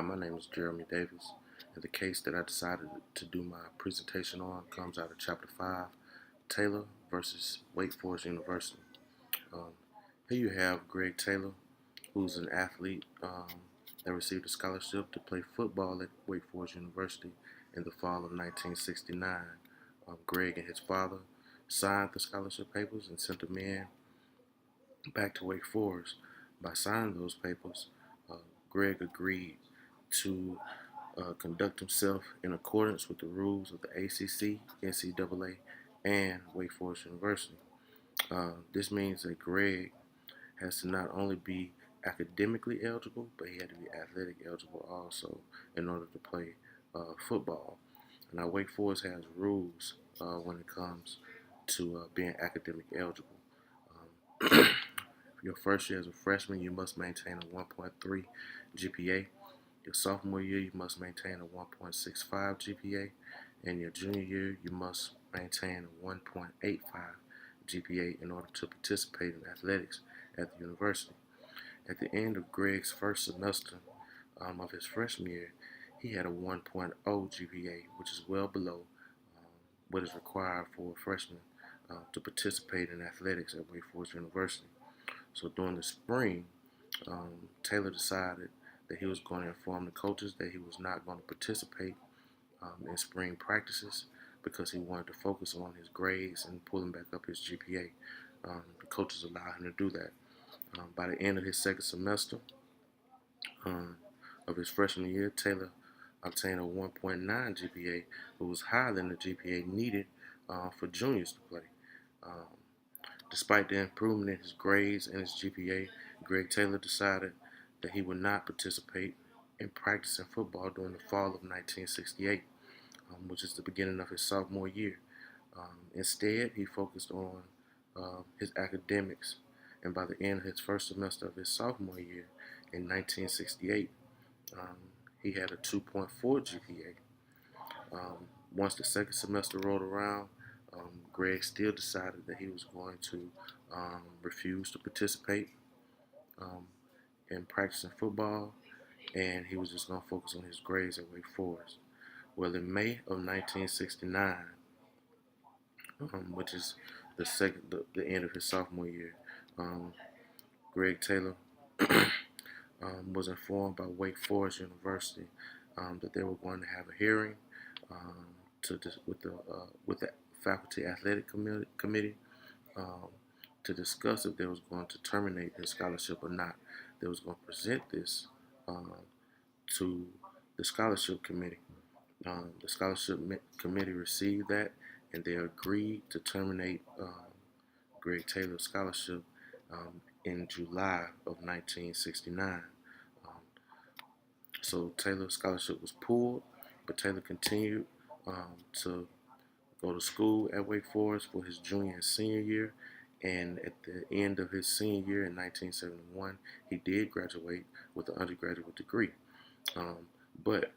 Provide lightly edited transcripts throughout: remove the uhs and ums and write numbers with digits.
My name is Jeremy Davis, and the case that I decided to do my presentation on comes out of Chapter 5, Taylor versus Wake Forest University. Um, Here you have Greg Taylor, who's an athlete that received a scholarship to play football at Wake Forest University in the fall of 1969. Greg and his father signed the scholarship papers and sent them in back to Wake Forest. By signing those papers, uh, Greg agreed to conduct himself in accordance with the rules of the ACC, NCAA, and Wake Forest University. This means that Greg has to not only be academically eligible, but he had to be athletic eligible also in order to play football. Now, Wake Forest has rules when it comes to being academic eligible. Um, your first year as a freshman, you must maintain a 1.3 GPA. Your sophomore year, you must maintain a 1.65 GPA, and your junior year, you must maintain a 1.85 GPA in order to participate in athletics at the university. At the end of Greg's first semester of his freshman year, he had a 1.0 GPA, which is well below what is required for a freshman to participate in athletics at Wake Forest University. So during the spring, Taylor decided that he was going to inform the coaches that he was not going to participate in spring practices because he wanted to focus on his grades and pulling back up his GPA. The coaches allowed him to do that. By the end of his second semester um, of his freshman year, Taylor obtained a 1.9 GPA, but was higher than the GPA needed for juniors to play. Um, Despite the improvement in his grades and his GPA, Greg Taylor decided that he would not participate in practicing football during the fall of 1968, which is the beginning of his sophomore year. Instead, he focused on his academics, and by the end of his first semester of his sophomore year in 1968, um, he had a 2.4 GPA. Once the second semester rolled around, Greg still decided that he was going to refuse to participate um, in practicing football, and he was just going to focus on his grades at Wake Forest. Well, in May of 1969, which is the end of his sophomore year, um, Greg Taylor was informed by Wake Forest University that they were going to have a hearing um, with the faculty athletic committee um, to discuss if they was going to terminate his scholarship or not. They was going to present this um, to the scholarship committee. The scholarship committee received that, and they agreed to terminate Greg Taylor's scholarship in July of 1969. Um, so Taylor's scholarship was pulled, but Taylor continued to go to school at Wake Forest for his junior and senior year. And at the end of his senior year in 1971, he did graduate with an undergraduate degree. Um, but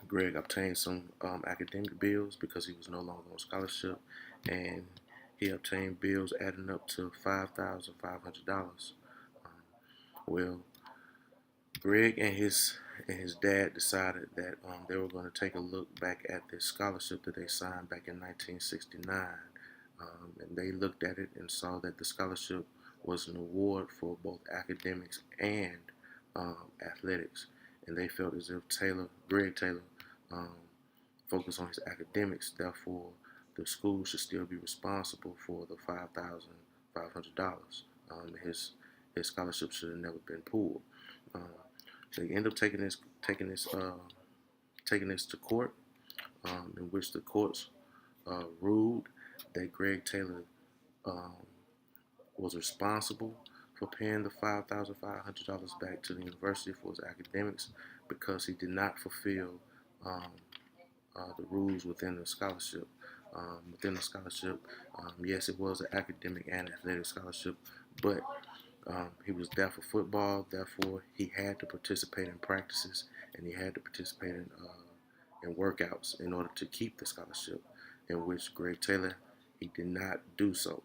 Greg obtained some academic bills because he was no longer on scholarship, and he obtained bills adding up to $5,500. Well, Greg and his dad decided that they were going to take a look back at this scholarship that they signed back in 1969, and they looked at it and saw that the scholarship was an award for both academics and athletics, and they felt as if Greg Taylor, um, focused on his academics. Therefore, the school should still be responsible for the $5,500. His scholarship should have never been pulled. Um, they end up taking this to court, in which the courts ruled that Greg Taylor um, was responsible for paying the $5,500 back to the university for his academics because he did not fulfill um, the rules within the scholarship. Yes, it was an academic and athletic scholarship, but he was there for football. Therefore, he had to participate in practices and he had to participate in workouts in order to keep the scholarship. In which Greg Taylor, he did not do so.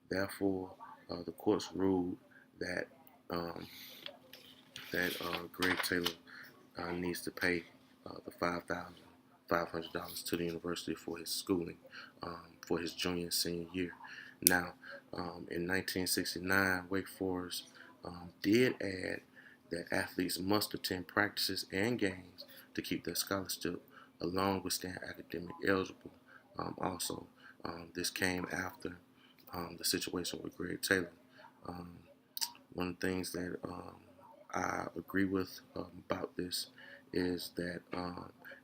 Therefore, the courts ruled that Greg Taylor needs to pay the $5,500 to the university for his schooling for his junior and senior year. Now, in 1969, Wake Forest did add that athletes must attend practices and games to keep their scholarship, along with staying academic eligible. Also, this came after the situation with Greg Taylor. Um, One of the things that I agree with about this is that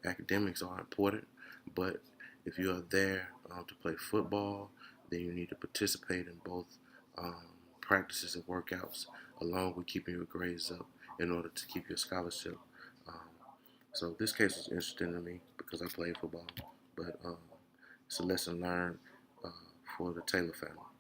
academics are important, but if you are there to play football, then you need to participate in both um, practices and workouts, along with keeping your grades up in order to keep your scholarship. Um, so this case was interesting to me because I played football, but it's a lesson learned uh, for the Taylor family.